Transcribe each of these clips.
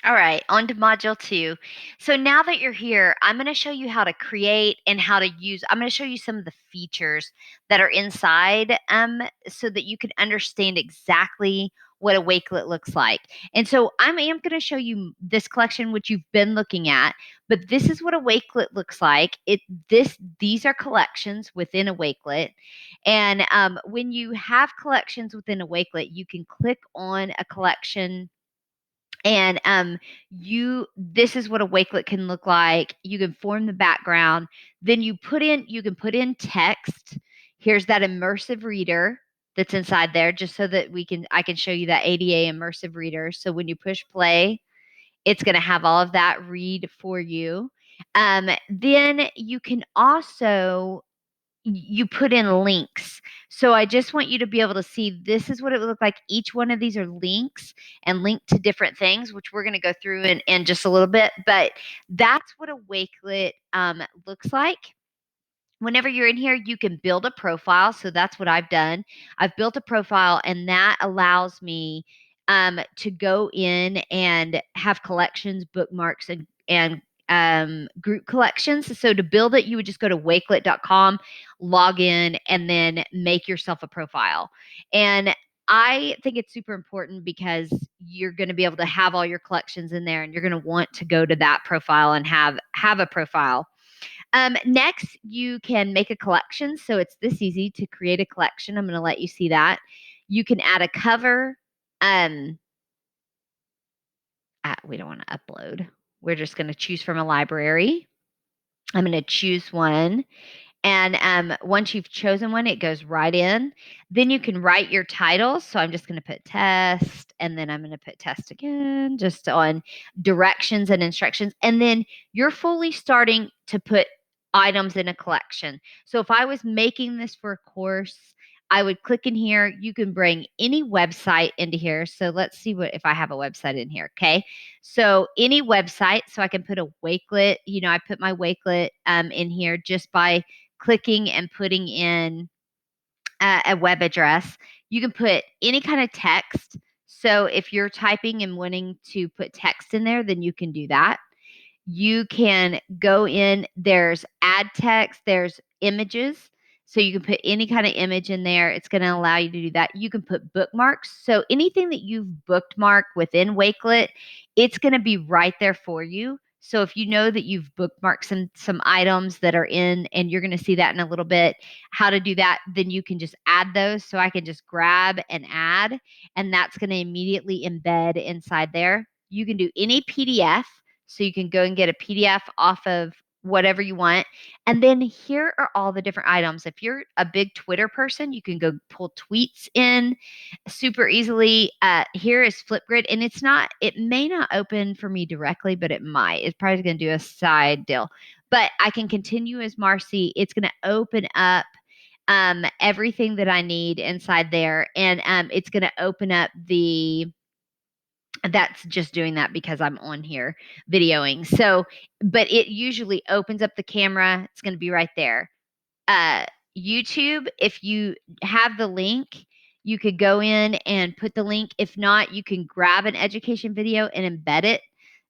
All right, on to module 2. So now that you're here, I'm going to show you how to create and how to use. I'm going to show you some of the features that are inside so that you can understand exactly what a wakelet looks like. And so I am going to show you this collection, which you've been looking at, but this is what a wakelet looks like. These are collections within a wakelet. And when you have collections within a wakelet, you can click on a collection and this is what a wakelet can look like. You can form the background, then you can put in text. Here's that immersive reader that's inside there, just so that I can show you that ADA immersive reader. So when you push play, it's going to have all of that read for you. Then you can also you put in links. So I just want you to be able to see this is what it would look like. Each one of these are links and linked to different things, which we're going to go through in just a little bit. But that's what a wakelet looks like. Whenever you're in here, you can build a profile. So that's what I've done. I've built a profile, and that allows me to go in and have collections, bookmarks, and group collections. So to build it, you would just go to wakelet.com, log in, and then make yourself a profile. And I think it's super important because you're going to be able to have all your collections in there, and you're going to want to go to that profile and have a profile. Next, you can make a collection. So it's this easy to create a collection. I'm going to let you see that. You can add a cover. Um, we don't want to upload. We're just going to choose from a library. I'm going to choose one. And once you've chosen one, it goes right in. Then you can write your titles. So I'm just going to put test, and then I'm going to put test again, just on directions and instructions. And then you're fully starting to put items in a collection. So if I was making this for a course, I would click in here. You can bring any website into here. So let's see what if I have a website in here. Okay. So any website. So I can put a wakelet. I put my wakelet in here just by clicking and putting in a web address. You can put any kind of text. So if you're typing and wanting to put text in there, then you can do that. You can go in, there's add text, there's images. So you can put any kind of image in there. It's going to allow you to do that. You can put bookmarks. So anything that you've bookmarked within Wakelet, it's going to be right there for you. So if you know that you've bookmarked some items that are in, and you're going to see that in a little bit, how to do that, then you can just add those. So I can just grab and add, and that's going to immediately embed inside there. You can do any PDF. So you can go and get a PDF off of whatever you want. And then here are all the different items. If you're a big Twitter person, you can go pull tweets in super easily. Here is Flipgrid, and it may not open for me directly, but it might. It's probably going to do a side deal. But I can continue as Marcy. It's going to open up everything that I need inside there. And it's going to open up that's just doing that because I'm on here videoing. So, but it usually opens up the camera. It's going to be right there. Uh, YouTube, if you have the link, you could go in and put the link. If not, you can grab an education video and embed it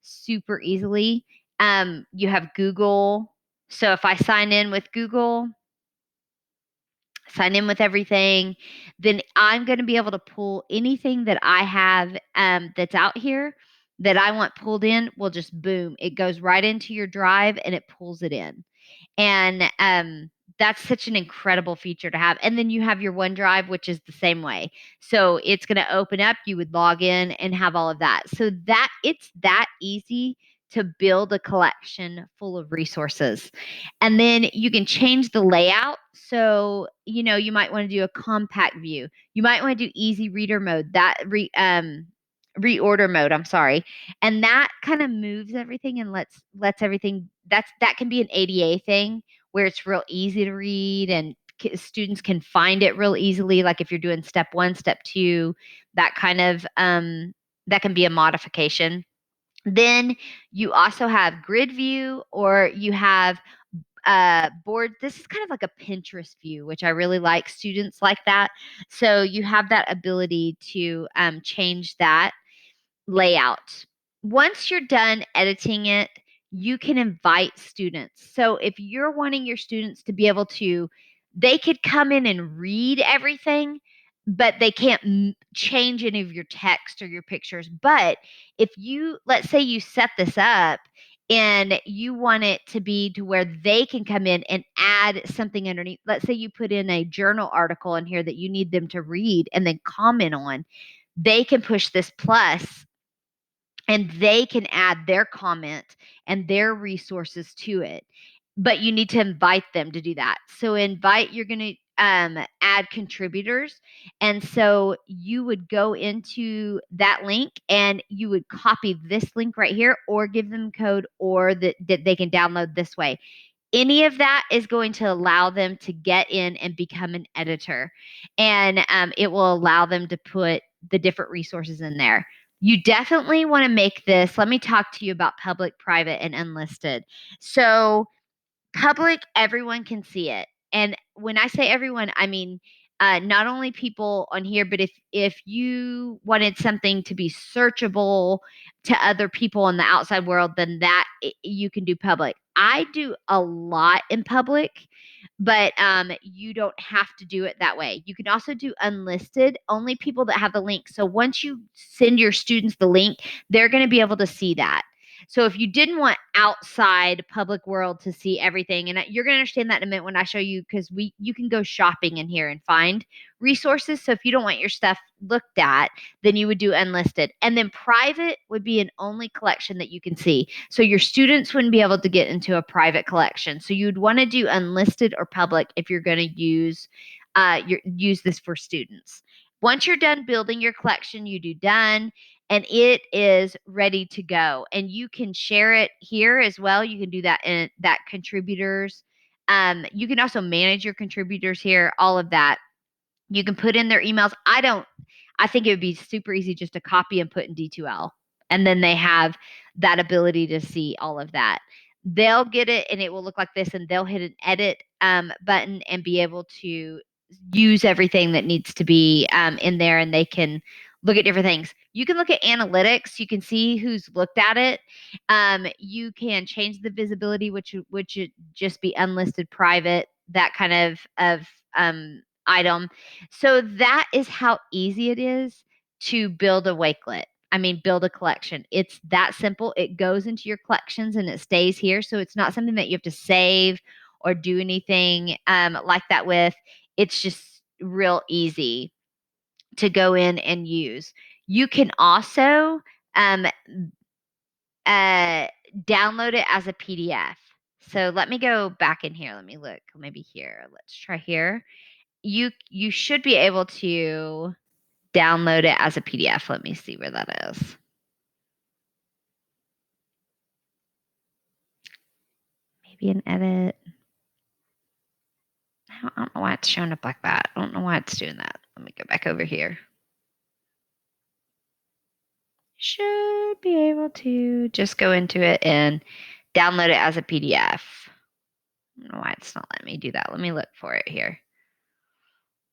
super easily. You have Google. So if I sign in with Google, sign in with everything, then I'm going to be able to pull anything that I have that's out here that I want pulled in. Will just boom, it goes right into your drive and it pulls it in. And that's such an incredible feature to have. And then you have your OneDrive, which is the same way. So it's going to open up, you would log in and have all of that. So that it's that easy to build a collection full of resources. And then you can change the layout. So, you might want to do a compact view. You might want to do easy reader mode, reorder mode, I'm sorry. And that kind of moves everything and lets everything that can be an ADA thing where it's real easy to read, and students can find it real easily, like if you're doing step 1, step 2, that kind of that can be a modification. Then you also have grid view, or you have board. This is kind of like a Pinterest view, which I really like. Students like that. So you have that ability to change that layout. once you're done editing it, you can invite students. So if you're wanting your students to be able to, they could come in and read everything, but they can't change any of your text or your pictures. But if you, let's say you set this up and you want it to be to where they can come in and add something underneath. Let's say you put in a journal article in here that you need them to read and then comment on. They can push this plus and they can add their comment and their resources to it. But you need to invite them to do that. So invite, you're going to add contributors. And so you would go into that link and you would copy this link right here or give them code or that they can download this way. Any of that is going to allow them to get in and become an editor. And it will allow them to put the different resources in there. You definitely want to make this. Let me talk to you about public, private, and unlisted. So, public, everyone can see it. And when I say everyone, I mean not only people on here, but if you wanted something to be searchable to other people in the outside world, then you can do public. I do a lot in public, but you don't have to do it that way. You can also do unlisted, only people that have the link. So once you send your students the link, they're going to be able to see that. So if you didn't want outside public world to see everything, and you're going to understand that in a minute when I show you, because you can go shopping in here and find resources. So if you don't want your stuff looked at, then you would do unlisted. And then private would be an only collection that you can see. So your students wouldn't be able to get into a private collection. So you'd want to do unlisted or public if you're going to use this for students. Once you're done building your collection, you do done and it is ready to go. And you can share it here as well. You can do that in that contributors. You can also manage your contributors here, all of that. You can put in their emails. I think it would be super easy just to copy and put in D2L. And then they have that ability to see all of that. They'll get it and it will look like this, and they'll hit an edit button and be able to use everything that needs to be in there, and they can look at different things. You can look at analytics. You can see who's looked at it. You can change the visibility, which would just be unlisted, private, that kind of item. So that is how easy it is to build a wakelet. I mean, build a collection. It's that simple. It goes into your collections and it stays here. So it's not something that you have to save or do anything like that with. It's just real easy to go in and use. You can also um, download it as a PDF. So let me go back in here. Let me look. Maybe here. Let's try here. You should be able to download it as a PDF. Let me see where that is. Maybe an edit. I don't know why it's showing up like that. I don't know why it's doing that. Let me go back over here. Should be able to just go into it and download it as a PDF. I don't know why it's not letting me do that. Let me look for it here.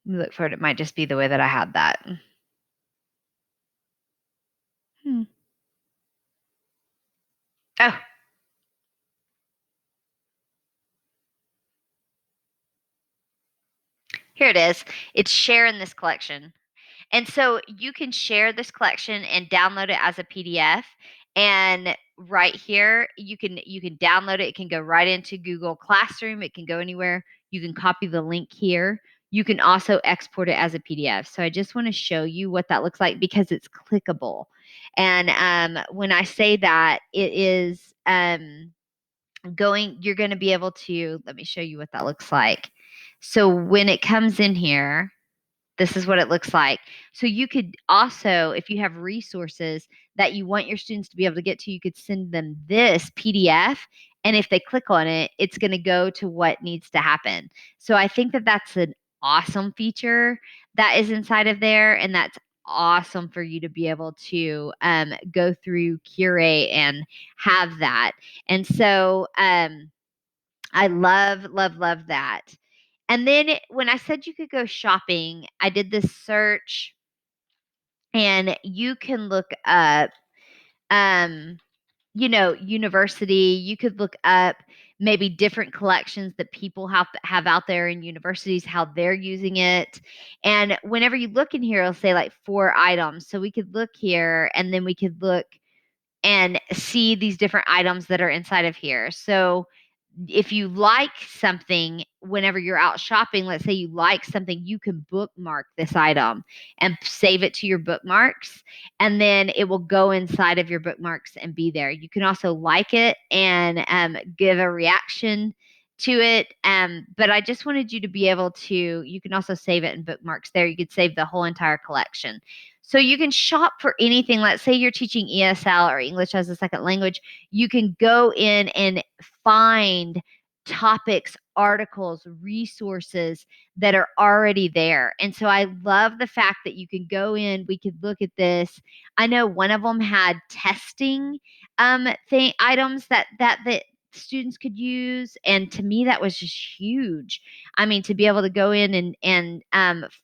Let me look for it. It might just be the way that I had that. Oh, here it is. It's sharing this collection. And so you can share this collection and download it as a PDF. And right here, you can download it. It can go right into Google Classroom. It can go anywhere. You can copy the link here. You can also export it as a PDF. So I just want to show you what that looks like because it's clickable. And when I say that, it is you're going to be able to, let me show you what that looks like. So when it comes in here, this is what it looks like. So you could also, if you have resources that you want your students to be able to get to, you could send them this PDF. And if they click on it, it's going to go to what needs to happen. So I think that that's an awesome feature that is inside of there. And that's awesome for you to be able to go through, curate, and have that. And so I love, love, love that. And then when I said you could go shopping, I did this search and you can look up um, university. You could look up maybe different collections that people have out there in universities, how they're using it. And whenever you look in here, it'll say like 4 items. So we could look here and then we could look and see these different items that are inside of here. So if you like something whenever you're out shopping, let's say you like something, you can bookmark this item and save it to your bookmarks, and then it will go inside of your bookmarks and be there. You can also like it and give a reaction to it. But I just wanted you to be able to, you can also save it in bookmarks there. You could save the whole entire collection. So you can shop for anything. Let's say you're teaching ESL or English as a second language. You can go in and find topics, articles, resources that are already there. And so I love the fact that you can go in, we could look at this. I know one of them had testing thing items that students could use, and to me that was just huge. I mean, to be able to go in and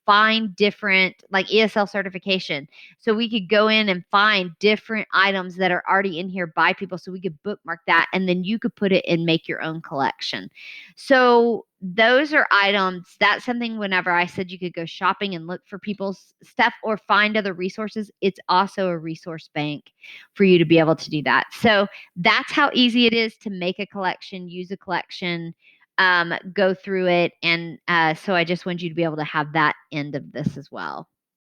find different, like ESL certification, so we could go in and find different items that are already in here by people, so we could bookmark that and then you could put it and make your own collection. So those are items. That's something whenever I said you could go shopping and look for people's stuff or find other resources, it's also a resource bank for you to be able to do that. So that's how easy it is to make a collection, use a collection, go through it. And so I just want you to be able to have that end of this as well.